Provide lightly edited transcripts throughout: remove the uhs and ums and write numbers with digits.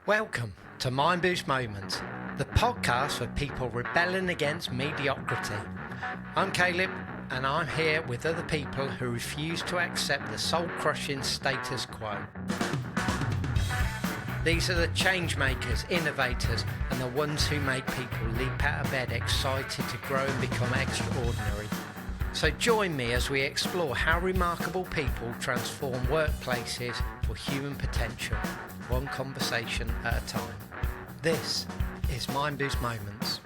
Welcome to Mindboost Moments, the podcast for people rebelling against mediocrity. I'm Caleb, and I'm here with other people who refuse to accept the soul-crushing status quo. These are the change makers, innovators, and the ones who make people leap out of bed excited to grow and become extraordinary. So join me as we explore how remarkable people transform workplaces for human potential, one conversation at a time. This is Mindboost Moments.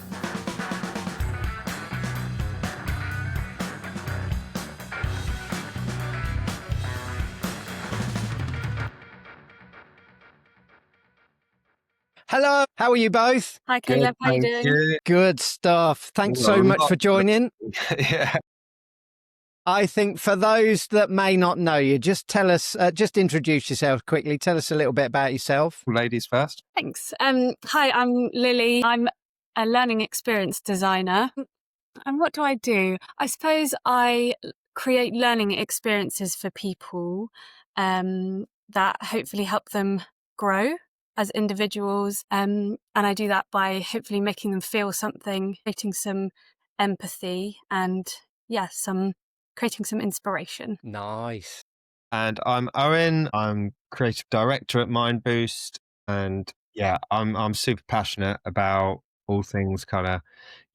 Hello, how are you both? Hi Caleb, how are you doing? Good stuff. Thanks so much for joining. Yeah. I think for those that may not know you, just tell us, just introduce yourself quickly. Tell us a little bit about yourself. Ladies first. Thanks. Hi, I'm Lily. I'm a learning experience designer. And what do? I suppose I create learning experiences for people that hopefully help them grow as individuals. And I do that by hopefully making them feel something, creating some empathy and creating some inspiration. Nice. And I'm Owen. I'm creative director at mindboost. And yeah, I'm super passionate about all things kind of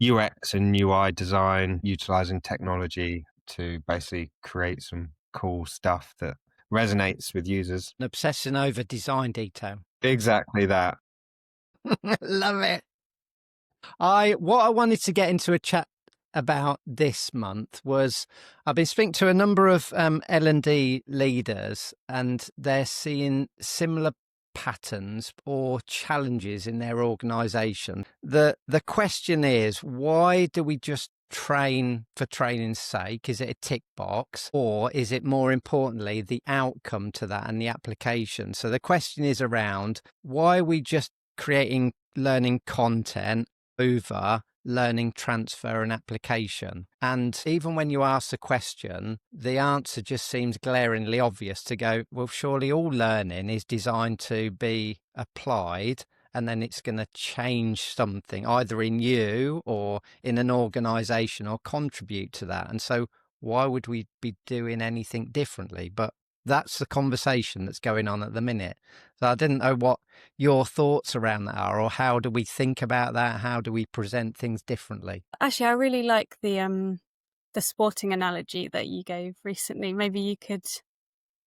UX and UI design, utilizing technology to basically create some cool stuff that resonates with users. Obsessing over design detail. Exactly that. Love it. What I wanted to get into a chat about this month was I've been speaking to a number of L&D leaders, and they're seeing similar patterns or challenges in their organization. The question is, why do we just train for training's sake? Is it a tick box, or is it more importantly the outcome to that and the application? So the question is around why are we just creating learning content over learning transfer and application? And even when you ask the question, the answer just seems glaringly obvious to go, well, surely all learning is designed to be applied, and then it's going to change something either in you or in an organization or contribute to that. And so why would we be doing anything differently? But that's the conversation that's going on at the minute. So I didn't know what your thoughts around that are, or how do we think about that? How do we present things differently? Actually, I really like the sporting analogy that you gave recently. Maybe you could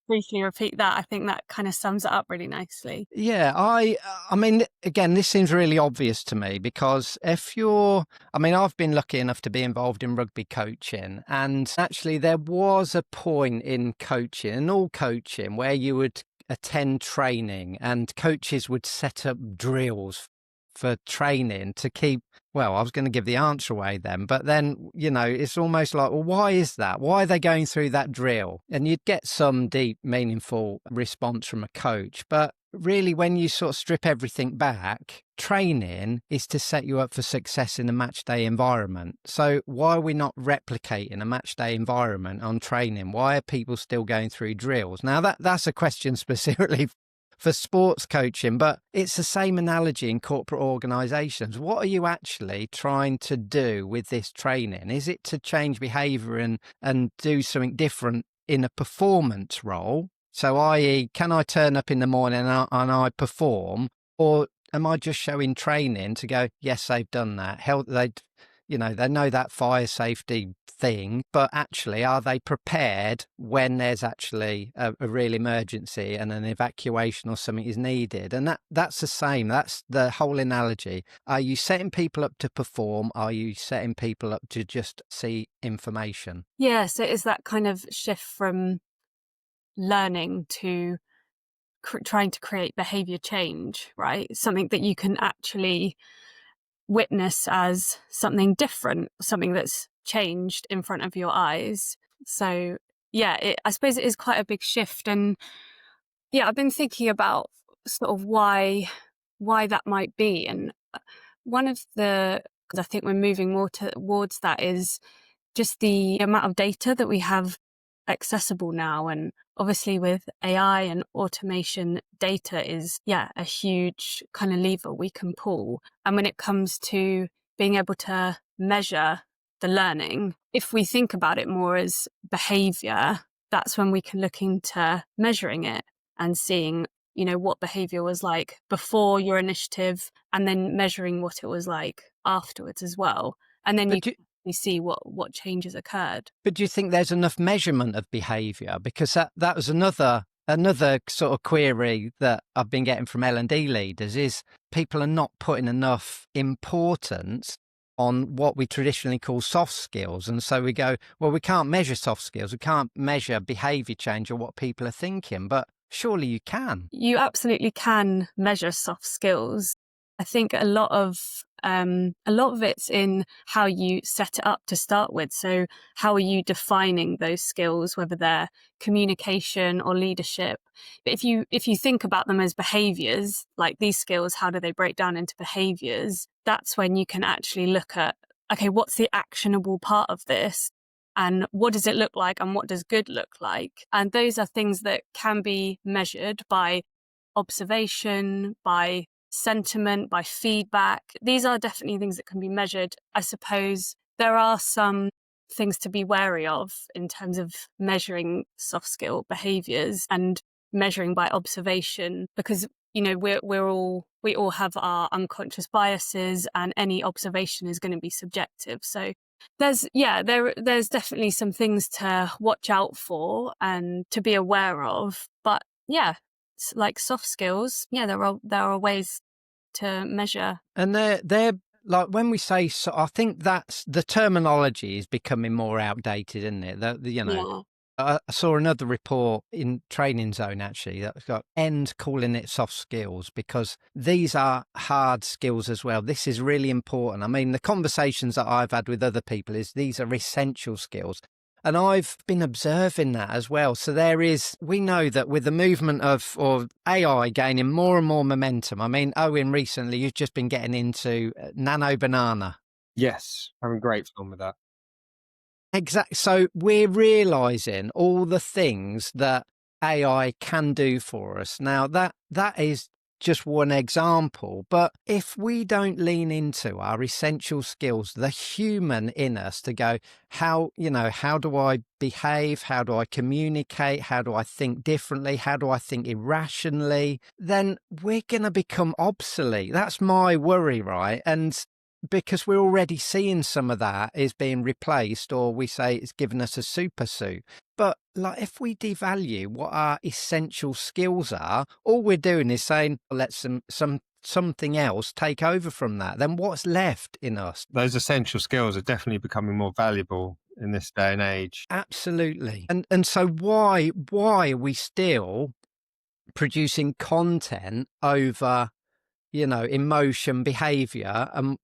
briefly repeat that. I think that kind of sums it up really nicely. Yeah, I mean, again, this seems really obvious to me because I've been lucky enough to be involved in rugby coaching, and actually there was a point in coaching and all coaching where you would attend training and coaches would set up drills for training to keep, well, I was going to give the answer away then, but then, it's almost like, well, why is that? Why are they going through that drill? And you'd get some deep, meaningful response from a coach. But really, when you sort of strip everything back, training is to set you up for success in a match day environment. So why are we not replicating a match day environment on training? Why are people still going through drills? Now, that's a question specifically for sports coaching, but it's the same analogy in corporate organizations. What are you actually trying to do with this training? Is it to change behavior and do something different in a performance role? So, i.e., can I turn up in the morning and I perform, or am I just showing training to go, yes, they've done that. They know that fire safety thing, but actually, are they prepared when there's actually a real emergency and an evacuation or something is needed? And that's the same. That's the whole analogy. Are you setting people up to perform? Are you setting people up to just see information? Yeah, so is that kind of shift from learning to trying to create behaviour change, right? Something that you can actually witness as something different, something that's changed in front of your eyes. So yeah, I suppose it is quite a big shift. And yeah, I've been thinking about sort of why that might be. And one of because I think we're moving more towards that is just the amount of data that we have accessible now. And obviously with AI and automation, data is, a huge kind of lever we can pull. And when it comes to being able to measure the learning, if we think about it more as behavior, that's when we can look into measuring it and seeing, what behavior was like before your initiative, and then measuring what it was like afterwards as well. And then you see what changes occurred. But do you think there's enough measurement of behaviour? Because that was another sort of query that I've been getting from L&D leaders, is people are not putting enough importance on what we traditionally call soft skills. And so we go, well, we can't measure soft skills. We can't measure behaviour change or what people are thinking, but surely you can. You absolutely can measure soft skills. I think a lot of it's in how you set it up to start with. So how are you defining those skills, whether they're communication or leadership? But if you think about them as behaviors, like these skills, how do they break down into behaviors? That's when you can actually look at, okay, what's the actionable part of this? And what does it look like? And what does good look like? And those are things that can be measured by observation, by sentiment, by feedback. These are definitely things that can be measured. I suppose there are some things to be wary of in terms of measuring soft skill behaviors and measuring by observation, because we all have our unconscious biases, and any observation is going to be subjective. So there's definitely some things to watch out for and to be aware of. But like soft skills, there are ways to measure. And they're like, when we say, so I think that's the terminology is becoming more outdated, isn't it? I saw another report in Training Zone actually that's got end calling it soft skills, because these are hard skills as well. This is really important. I mean, the conversations that I've had with other people is these are essential skills. And I've been observing that as well. So we know that with the movement of AI gaining more and more momentum. I mean, Owen, recently you've just been getting into Nano Banana. Yes, having great fun with that. Exactly. So we're realizing all the things that AI can do for us. Now that is just one example, but if we don't lean into our essential skills, the human in us, to go, how do I behave? How do I communicate? How do I think differently? How do I think irrationally? Then we're going to become obsolete. That's my worry, right? And because we're already seeing some of that is being replaced, or we say it's given us a super suit. But like, if we devalue what our essential skills are, all we're doing is saying, let something else take over from that. Then what's left in us? Those essential skills are definitely becoming more valuable in this day and age. Absolutely. And so why are we still producing content over emotion, behavior, and,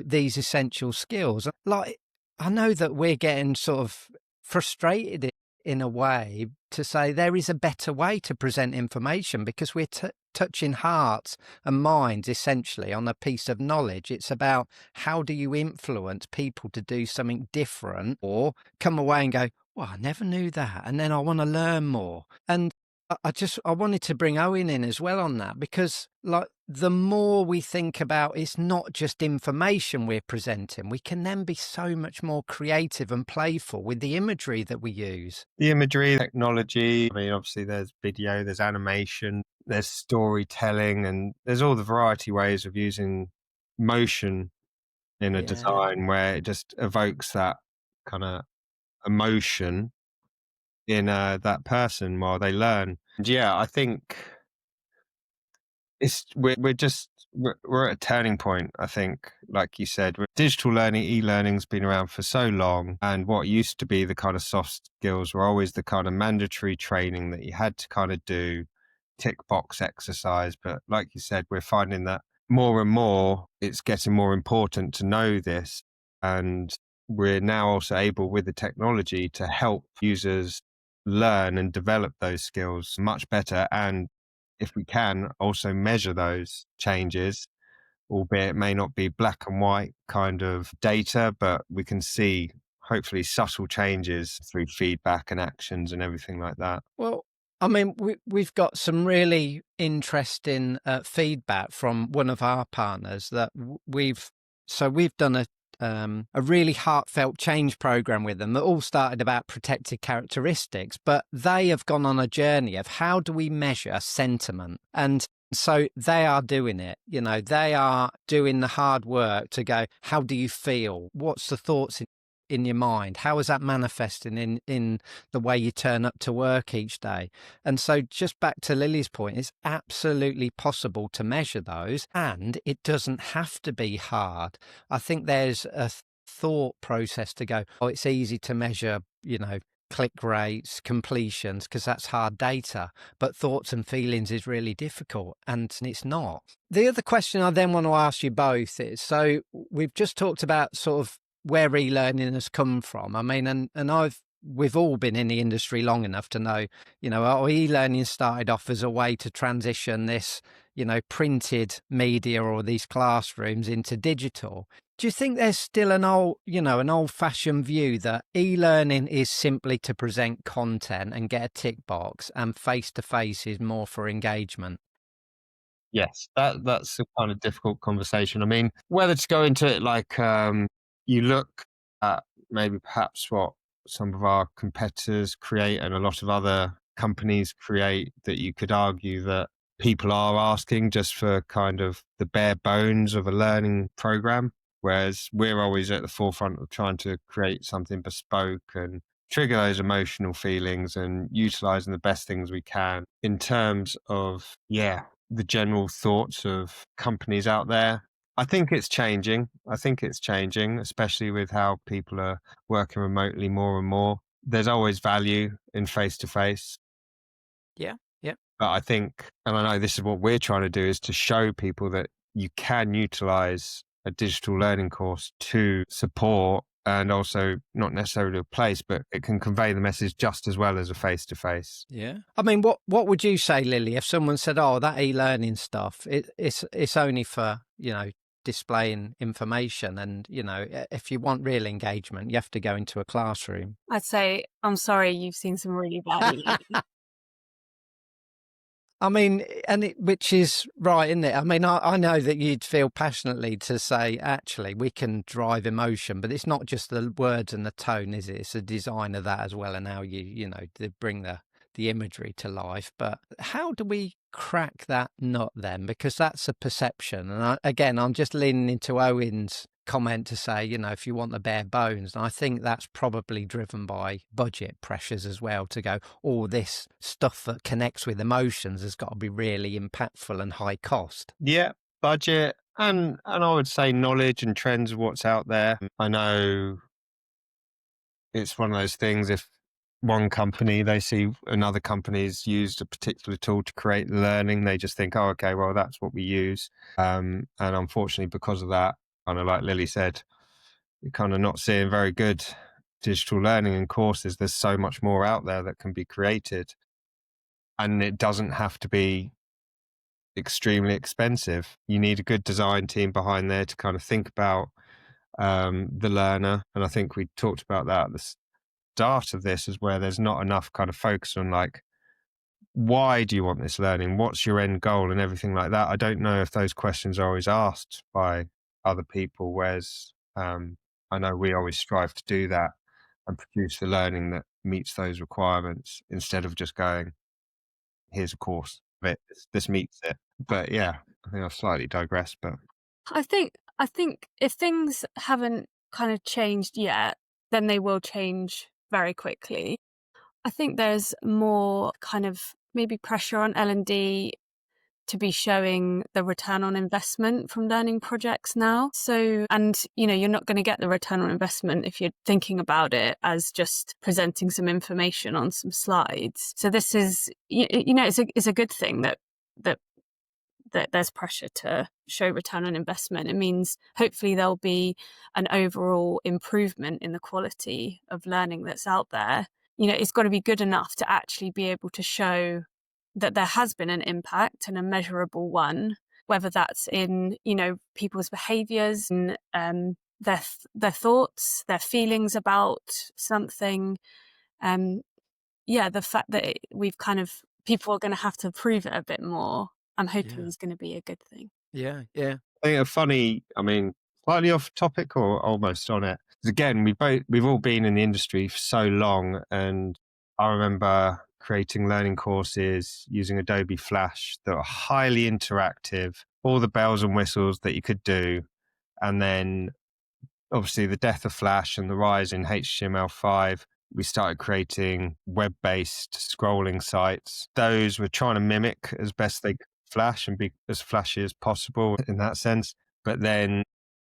these essential skills? Like, I know that we're getting sort of frustrated in a way to say there is a better way to present information, because we're touching hearts and minds essentially on a piece of knowledge. It's about how do you influence people to do something different, or come away and go, well, I never knew that, and then I want to learn more. And I wanted to bring Owen in as well on that, because like, the more we think about it's not just information we're presenting, we can then be so much more creative and playful with the imagery that we use. The imagery, technology, I mean, obviously there's video, there's animation, there's storytelling, and there's all the variety ways of using motion in a design where it just evokes that kind of emotion in that person while they learn. And I think we're at a turning point. I think, like you said, digital learning, e-learning's been around for so long, and what used to be the kind of soft skills were always the kind of mandatory training that you had to kind of do, tick box exercise. But like you said, we're finding that more and more it's getting more important to know this, and we're now also able with the technology to help users learn and develop those skills much better, and if we can also measure those changes, albeit it may not be black and white kind of data, but we can see hopefully subtle changes through feedback and actions and everything like that. Well, I mean, we've got some really interesting feedback from one of our partners that we've done a really heartfelt change program with them that all started about protected characteristics, but they have gone on a journey of how do we measure sentiment. And so they are doing it, they are doing the hard work to go, how do you feel? What's the thoughts in your mind? How is that manifesting in the way you turn up to work each day? And so just back to Lily's point, it's absolutely possible to measure those, and it doesn't have to be hard. I think there's a thought process to go, oh, it's easy to measure, click rates, completions, because that's hard data, but thoughts and feelings is really difficult, and it's not. The other question I then want to ask you both is, so we've just talked about sort of where e-learning has come from. I mean, and we've all been in the industry long enough to know, our e-learning started off as a way to transition this, printed media or these classrooms into digital. Do you think there's still an old-fashioned view that e-learning is simply to present content and get a tick box, and face-to-face is more for engagement? Yes, that's a kind of difficult conversation. I mean, whether to go into it like you look at maybe perhaps what some of our competitors create and a lot of other companies create, that you could argue that people are asking just for kind of the bare bones of a learning program, whereas we're always at the forefront of trying to create something bespoke and trigger those emotional feelings and utilizing the best things we can in terms of, the general thoughts of companies out there. I think it's changing. Especially with how people are working remotely more and more. There's always value in face to face. Yeah. Yeah. But I think, and I know this is what we're trying to do, is to show people that you can utilize a digital learning course to support and also not necessarily replace, but it can convey the message just as well as a face to face. Yeah. I mean, what would you say, Lily, if someone said, oh, that e-learning stuff, it's only for, displaying information, and, if you want real engagement, you have to go into a classroom? I'd say, I'm sorry, you've seen some really bad. I mean, which is right, isn't it? I mean, I know that you'd feel passionately to say, actually, we can drive emotion, but it's not just the words and the tone, is it? It's the design of that as well, and how to bring the imagery to life. But how do we crack that nut then? Because that's a perception. And again, I'm just leaning into Owen's comment to say, if you want the bare bones, and I think that's probably driven by budget pressures as well, to go, all this stuff that connects with emotions has got to be really impactful and high cost. Yeah, budget and I would say knowledge and trends of what's out there. I know it's one of those things, if one company, they see another company's used a particular tool to create learning, they just think, oh, okay, well, that's what we use. And unfortunately, because of that, kind of like Lily said, you're kind of not seeing very good digital learning and courses. There's so much more out there that can be created. And it doesn't have to be extremely expensive. You need a good design team behind there to kind of think about the learner. And I think we talked about that at the start of this, is where there's not enough kind of focus on like, why do you want this learning? What's your end goal and everything like that? I don't know if those questions are always asked by other people, whereas I know we always strive to do that and produce the learning that meets those requirements, instead of just going, here's a course, this meets it. But yeah, I think I've slightly digressed, but I think if things haven't kind of changed yet, then they will change very quickly. I think there's more kind of maybe pressure on L&D to be showing the return on investment from learning projects now. So, and you're not going to get the return on investment if you're thinking about it as just presenting some information on some slides. So this is, it's a good thing that there's pressure to show return on investment. It means hopefully there'll be an overall improvement in the quality of learning that's out there. It's got to be good enough to actually be able to show that there has been an impact, and a measurable one, whether that's in, people's behaviours and their thoughts, their feelings about something. The fact that we've kind of, people are going to have to prove it a bit more, I'm hoping is going to be a good thing. Yeah, yeah, I think a funny, I mean, slightly off topic or almost on it. 'Cause again, we've all been in the industry for so long, and I remember creating learning courses using Adobe Flash that were highly interactive, all the bells and whistles that you could do, and then obviously the death of Flash and the rise in HTML5, we started creating web-based scrolling sites. Those were trying to mimic as best they could Flash and be as flashy as possible in that sense. But then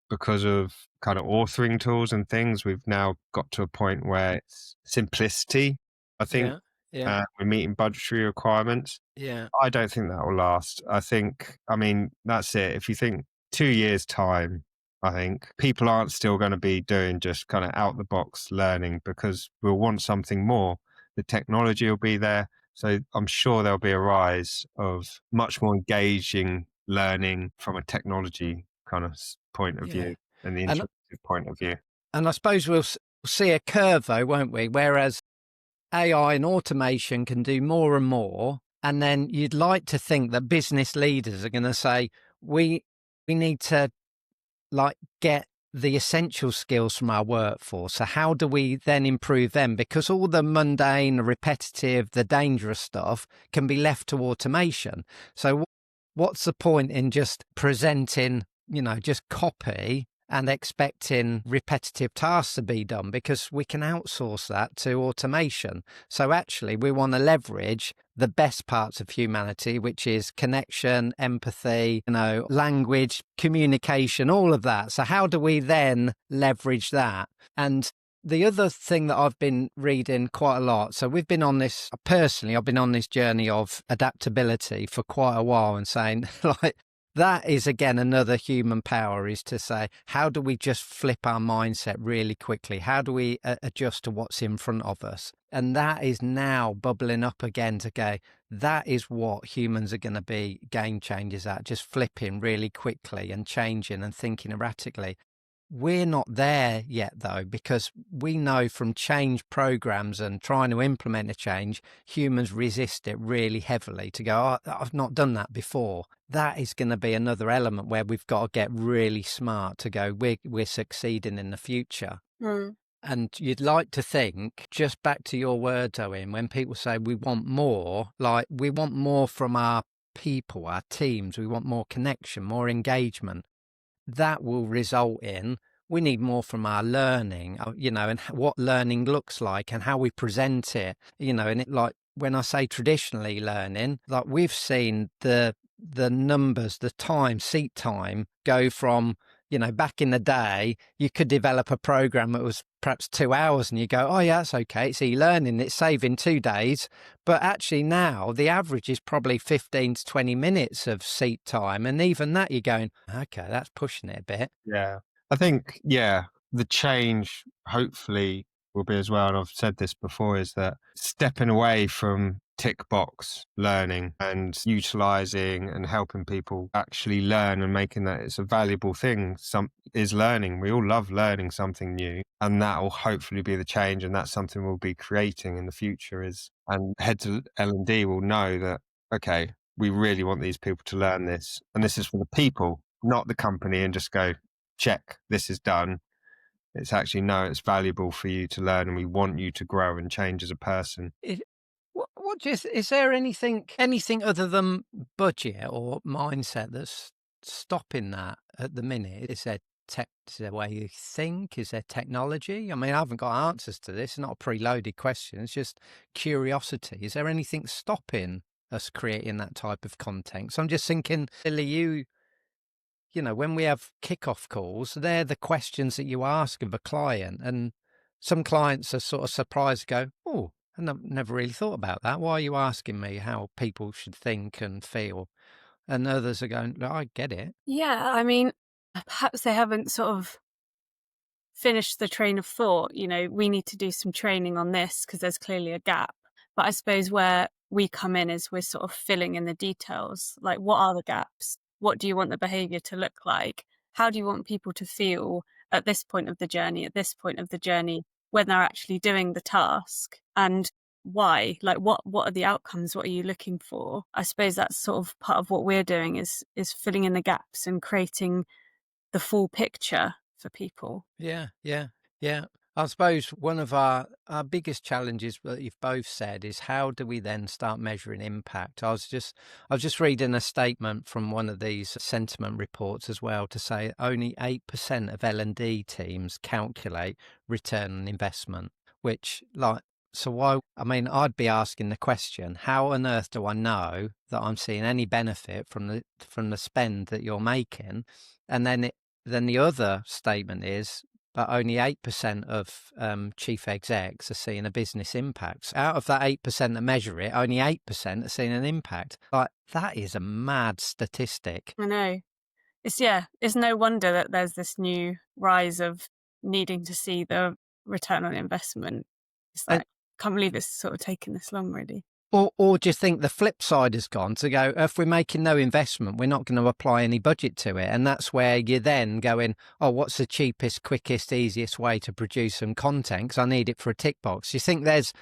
because of kind of authoring tools and things, we've now got to a point where it's simplicity. I think yeah, yeah, we're meeting budgetary requirements. yeah, I don't think that will last. I mean, that's it. If you think 2 years' time, I think people aren't still going to be doing just kind of out the box learning because we'll want something more. The technology will be there. So I'm sure there'll be a rise of much more engaging learning from a technology kind of point of yeah. view and the And interactive point of view. I suppose we'll see a curve though, won't we? Whereas AI and automation can do more and more, and then you'd like to think that business leaders are going to say, we need to like get the essential skills from our workforce. So how do we then improve them? Because all the mundane, the repetitive, the dangerous stuff can be left to automation. So what's the point in just presenting, just copy and expecting repetitive tasks to be done, because we can outsource that to automation. So actually we want to leverage the best parts of humanity, which is connection, empathy, language, communication, all of that. So how do we then leverage that? And the other thing that I've been reading quite a lot, so I've been on this journey of adaptability for quite a while, and saying like, that is, again, another human power, is to say, how do we just flip our mindset really quickly? How do we adjust to what's in front of us? And that is now bubbling up again to go, that is what humans are going to be game changers at, just flipping really quickly and changing and thinking erratically. We're not there yet, though, because we know from change programs and trying to implement a change, humans resist it really heavily to go, oh, I've not done that before. That is going to be another element where we've got to get really smart to go, we're succeeding in the future. And you'd like to think, just back to your words, Owen, when people say we want more, like we want more from our people, our teams, we want more connection, more engagement. That will result in, we need more from our learning, and what learning looks like and how we present it, and it, like when I say traditionally learning, like we've seen the numbers, the seat time go from, back in the day, you could develop a program that was perhaps 2 hours and you go, oh yeah, that's okay. It's e-learning, it's saving 2 days. But actually now the average is probably 15 to 20 minutes of seat time. And even that you're going, okay, that's pushing it a bit. Yeah. I think, the change hopefully will be as well, and I've said this before, is that stepping away from tick box learning and utilizing and helping people actually learn and making that it's a valuable thing is learning. We all love learning something new, and that will hopefully be the change, and that's something we'll be creating in the future and heads of L&D will know that, okay, we really want these people to learn this, and this is for the people, not the company, and just go, check, this is done. It's actually, no, it's valuable for you to learn, and we want you to grow and change as a person. Is there anything other than budget or mindset that's stopping that at the minute? Is there the way you think? Is there technology? I mean, I haven't got answers to this. It's not a preloaded question. It's just curiosity. Is there anything stopping us creating that type of content? So I'm just thinking, Lily, when we have kickoff calls, they're the questions that you ask of a client. And some clients are sort of surprised, go, oh, I've never really thought about that. Why are you asking me how people should think and feel? And others are going, "No, I get it." Yeah, I mean, perhaps they haven't sort of finished the train of thought, we need to do some training on this because there's clearly a gap. But I suppose where we come in is we're sort of filling in the details. Like, what are the gaps? What do you want the behavior to look like? How do you want people to feel at this point of the journey, when they're actually doing the task, and why, like what are the outcomes, what are you looking for? I suppose that's sort of part of what we're doing, is filling in the gaps and creating the full picture for people. Yeah. I suppose one of our biggest challenges that you've both said is, how do we then start measuring impact? I was just reading a statement from one of these sentiment reports as well, to say only 8% of L&D teams calculate return on investment, which, like, so why? I mean, I'd be asking the question, how on earth do I know that I'm seeing any benefit from the spend that you're making? And then the other statement is, but only 8% of chief execs are seeing a business impact. So out of that 8% that measure it, only 8% are seeing an impact. Like, that is a mad statistic. I know. It's no wonder that there's this new rise of needing to see the return on investment. It's like, can't believe it's sort of taken this long, really. Or do you think the flip side has gone to go, if we're making no investment, we're not going to apply any budget to it? And that's where you're then going, oh, what's the cheapest, quickest, easiest way to produce some content? Because I need it for a tick box. You think the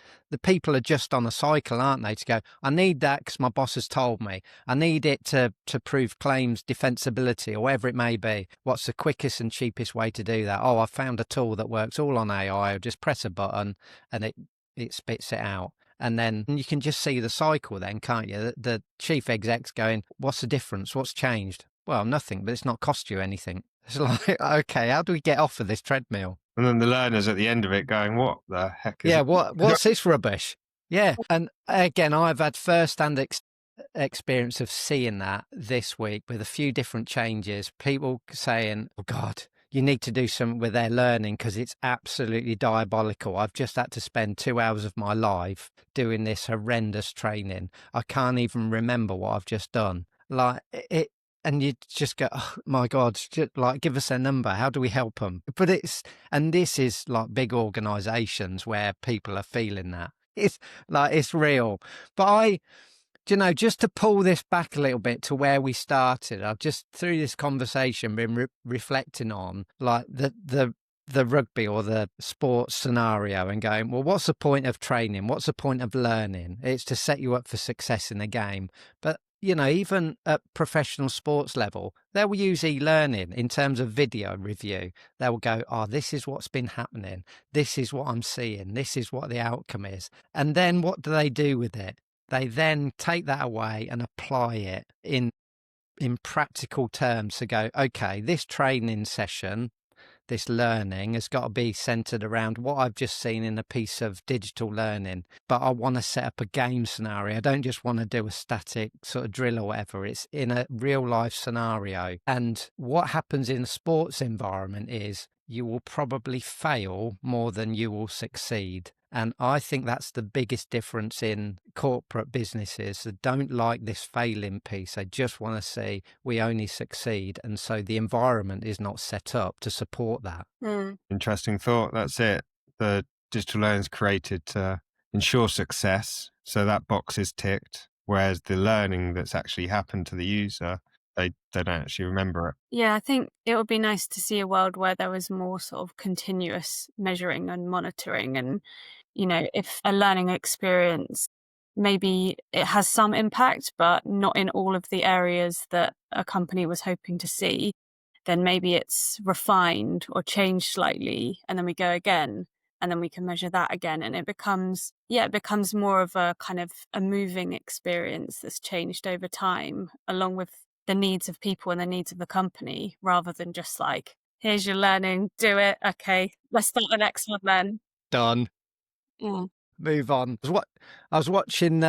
people are just on a cycle, aren't they? To go, I need that because my boss has told me. I need it to prove claims defensibility or whatever it may be. What's the quickest and cheapest way to do that? Oh, I found a tool that works all on AI. I'll just press a button and it spits it out. And then you can just see the cycle then, can't you? The chief exec's going, what's the difference? What's changed? Well, nothing, but it's not cost you anything. It's like, okay, how do we get off of this treadmill? And then the learners at the end of it going, what the heck is it? What's this rubbish? Yeah. And again, I've had first-hand experience of seeing that this week with a few different changes. People saying, oh, God, you need to do something with their learning because it's absolutely diabolical. I've just had to spend 2 hours of my life doing this horrendous training. I can't even remember what I've just done. Like it, and you just go, oh my God, just, like, give us a number. How do we help them? But this is like big organizations where people are feeling that. It's like, it's real. But just to pull this back a little bit to where we started, I've just, through this conversation, been reflecting on like the rugby or the sports scenario and going, well, what's the point of training? What's the point of learning? It's to set you up for success in the game. But, even at professional sports level, they will use e-learning in terms of video review. They will go, oh, this is what's been happening. This is what I'm seeing. This is what the outcome is. And then what do they do with it? They then take that away and apply it in practical terms to go, okay, this training session, this learning has got to be centered around what I've just seen in a piece of digital learning. But I want to set up a game scenario. I don't just want to do a static sort of drill or whatever. It's in a real life scenario. And what happens in a sports environment is you will probably fail more than you will succeed. And I think that's the biggest difference in corporate businesses that don't like this failing piece. They just want to see we only succeed. And so the environment is not set up to support that. Interesting thought. That's it. The digital learning is created to ensure success. So that box is ticked. Whereas the learning that's actually happened to the user, they don't actually remember it. Yeah, I think it would be nice to see a world where there was more sort of continuous measuring and monitoring. And, if a learning experience, maybe it has some impact, but not in all of the areas that a company was hoping to see, then maybe it's refined or changed slightly. And then we go again, and then we can measure that again. And it becomes more of a kind of a moving experience that's changed over time, along with the needs of people and the needs of the company, rather than just like, here's your learning, do it. Okay, let's start the next one then. Done. Move on. I was watching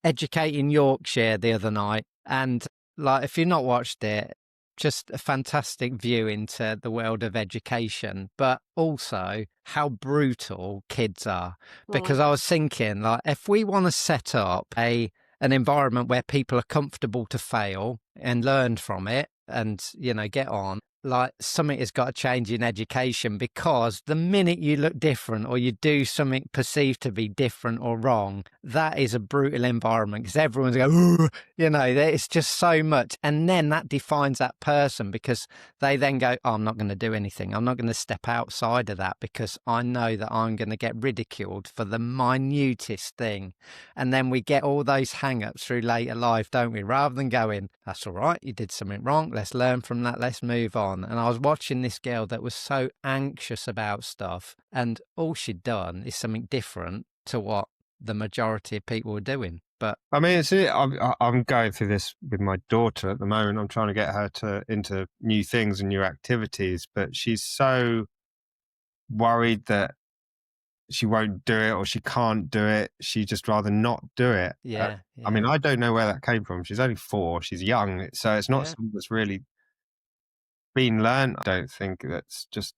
Educating Yorkshire the other night, and like, if you've not watched it, just a fantastic view into the world of education, but also how brutal kids are. Because I was thinking, like, if we want to set up an environment where people are comfortable to fail and learn from it and, get on, like something has got to change in education, because the minute you look different or you do something perceived to be different or wrong, that is a brutal environment, because everyone's going, "Ooh," you know, it's just so much. And then that defines that person, because they then go, oh, I'm not going to do anything. I'm not going to step outside of that, because I know that I'm going to get ridiculed for the minutest thing. And then we get all those hang-ups through later life, don't we? Rather than going, that's all right, you did something wrong, let's learn from that, let's move on. And I was watching this girl that was so anxious about stuff, and all she'd done is something different to what the majority of people were doing. But I mean, I'm going through this with my daughter at the moment. I'm trying to get her into new things and new activities, but she's so worried that she won't do it or she can't do it. She just rather not do it. yeah, I mean, I don't know where that came from. She's only 4. She's young, so it's not something that's really been learned. I don't think that's just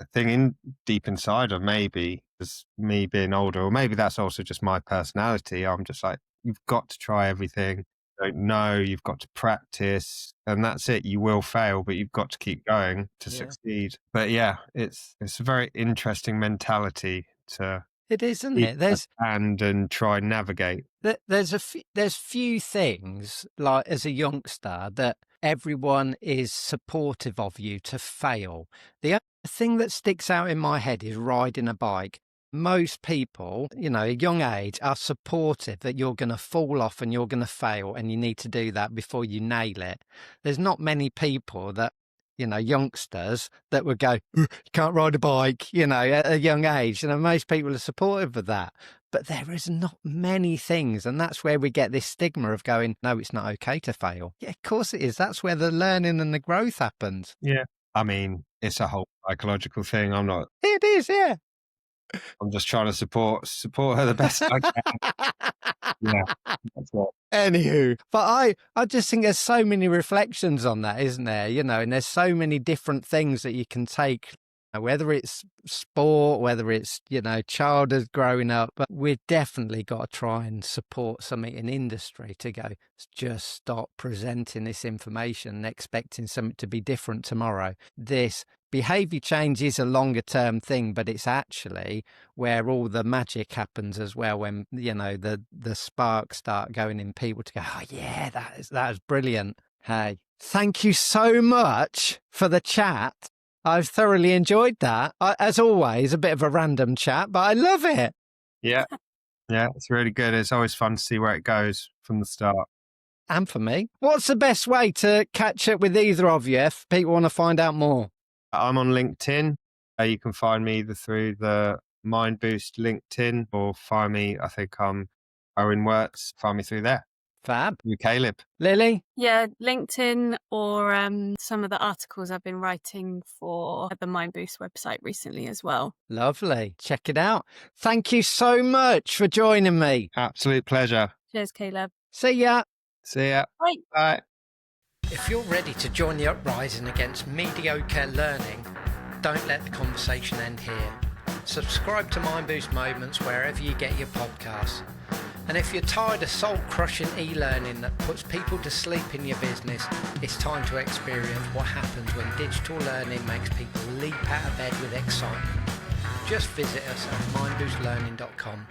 a thing deep inside of maybe just me being older, or maybe that's also just my personality. I'm just like, you've got to try everything. You don't know, you've got to practice, and that's it. You will fail, but you've got to keep going to succeed. But yeah, it's a very interesting mentality to it is, isn't it? There's and try and navigate. there's few things, like as a youngster, that everyone is supportive of you to fail. The other thing that sticks out in my head is riding a bike. Most people, you know, a young age, are supportive that you're going to fall off and you're going to fail, and you need to do that before you nail it. There's not many people that, you know, youngsters that would go, you can't ride a bike, you know, at a young age. You know, most people are supportive of that. But there is not many things. And that's where we get this stigma of going, no, it's not okay to fail. Yeah, of course it is. That's where the learning and the growth happens. Yeah. I mean, it's a whole psychological thing. It is, yeah. I'm just trying to support her the best I can. Yeah, that's what. Anywho, but I just think there's so many reflections on that, isn't there? You know, and there's so many different things that you can take, whether it's sport, whether it's, you know, childhood growing up. But we've definitely got to try and support something in industry to go, just stop presenting this information and expecting something to be different tomorrow. This behaviour change is a longer term thing, but it's actually where all the magic happens as well, when, you know, the sparks start going in people to go, oh yeah, that is brilliant. Hey, thank you so much for the chat. I've thoroughly enjoyed that. As always, a bit of a random chat, but I love it. Yeah, it's really good. It's always fun to see where it goes from the start. And for me, what's the best way to catch up with either of you if people want to find out more? I'm on LinkedIn. You can find me either through the mindboost LinkedIn, or find me, I think I'm Owen Works. Find me through there. Fab. You, Caleb. Lily? Yeah, LinkedIn, or some of the articles I've been writing for the mindboost website recently as well. Lovely. Check it out. Thank you so much for joining me. Absolute pleasure. Cheers, Caleb. See ya. See ya. Bye. Bye. If you're ready to join the uprising against mediocre learning, don't let the conversation end here. Subscribe to Mindboost Moments wherever you get your podcasts. And if you're tired of soul-crushing e-learning that puts people to sleep in your business, it's time to experience what happens when digital learning makes people leap out of bed with excitement. Just visit us at mindboostlearning.com.